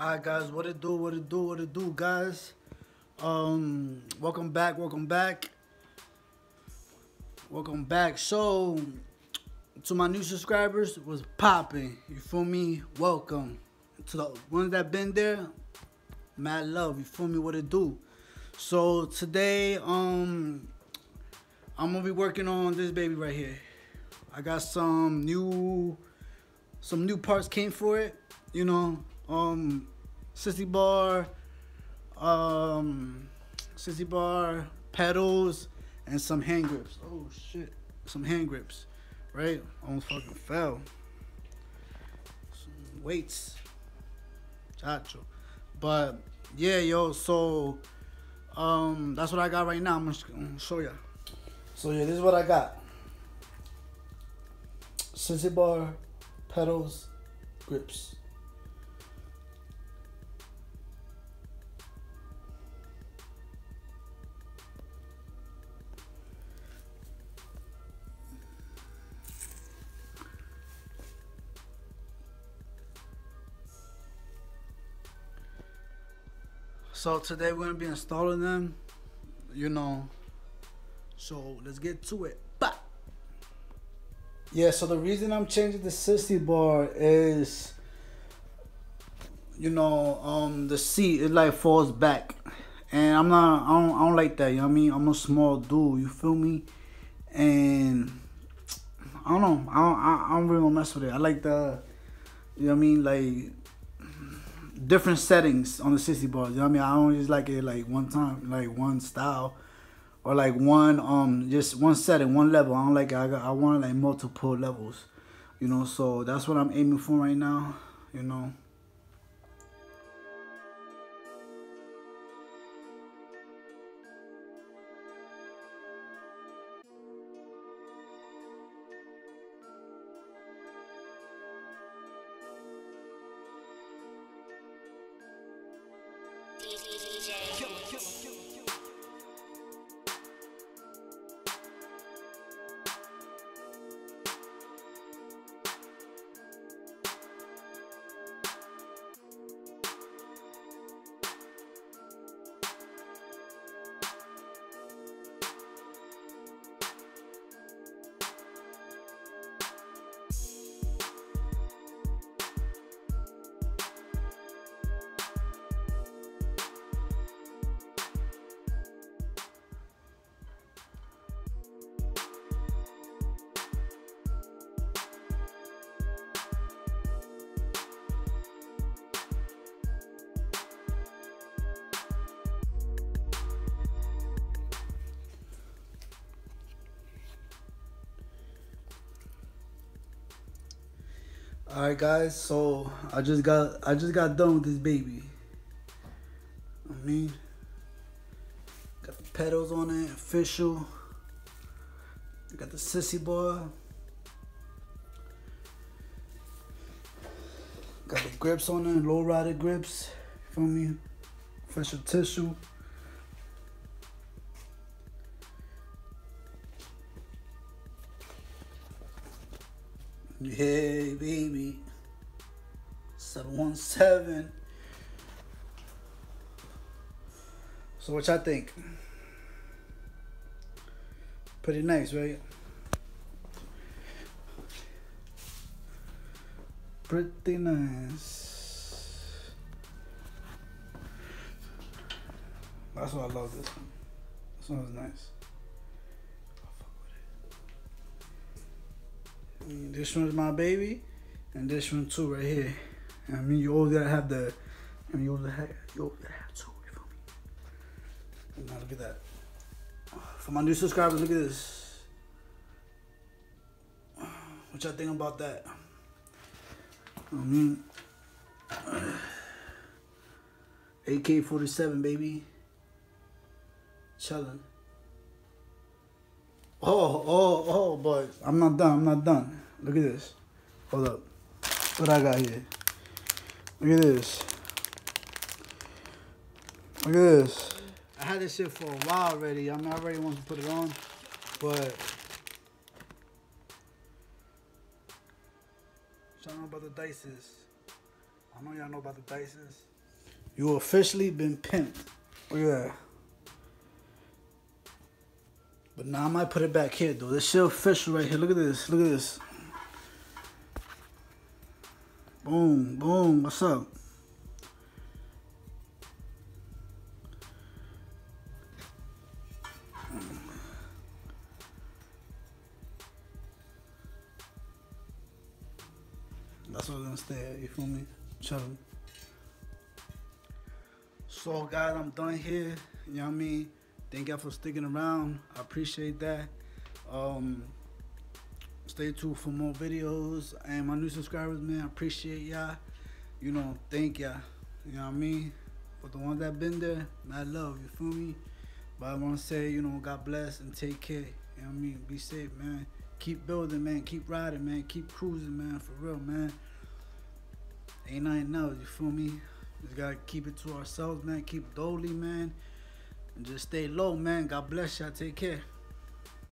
Alright guys, what it do, guys. Welcome back. So to my new subscribers, was popping. You feel me? Welcome. To the ones that been there, mad love. You feel me? What it do? So today, I'm gonna be working on this baby right here. I got some new parts came for it. You know, sissy bar, pedals, and some hand grips. Oh shit, some hand grips, right? Almost fucking fell. Some weights, chacho. But yeah, yo. So that's what I got right now. I'm gonna show ya. So yeah, this is what I got. Sissy bar, pedals, grips. So today we're gonna be installing them, you know. So let's get to it. Bah! Yeah. So the reason I'm changing the sissy bar is, you know, the seat it like falls back, and I don't like that. You know what I mean? I'm a small dude. You feel me? And I don't know. I don't really mess with it. I like the, you know what I mean, like different settings on the sissy bars. You know what I mean? I don't just like it like one time, like one style, or like one just one setting, one level. I don't like it. I want like multiple levels. You know, so that's what I'm aiming for right now. You know. Alright guys, so I just got done with this baby. I mean, got the pedals on it, official. Got the sissy bar. Got the grips on it, low rider grips. You feel me? Official tissue. Hey baby, 717. So what y'all think? Pretty nice, right? Pretty nice. That's why I love this one. This one is nice. This one's my baby, and this one too right here. I mean, you always gotta have the, you always have two. You feel me? Now look at that. For my new subscribers, look at this. What y'all think about that? I mean, AK-47, baby. Chillin'. Oh, but I'm not done. Look at this. Hold up. What I got here? Look at this. Look at this. I had this shit for a while already. I mean, I already wanted to put it on, but y'all know about the dices. I know y'all know about the dices. You officially been pimped. Look at that. But now I might put it back here, though. This shit official right here. Look at this. Look at this. Boom, boom. What's up? That's what I'm gonna stay at. You feel me? Chillin'. So, guys, I'm done here. You know what I mean? Thank y'all for sticking around. I appreciate that. Stay tuned for more videos. And my new subscribers, man, I appreciate y'all. You know, thank y'all. You know what I mean? For the ones that been there, mad love. You feel me? But I want to say, you know, God bless and take care. You know what I mean? Be safe, man. Keep building, man. Keep riding, man. Keep cruising, man. For real, man. Ain't nothing else. You feel me? Just gotta keep it to ourselves, man. Keep dolly, man. And just stay low, man. God bless y'all. Take care.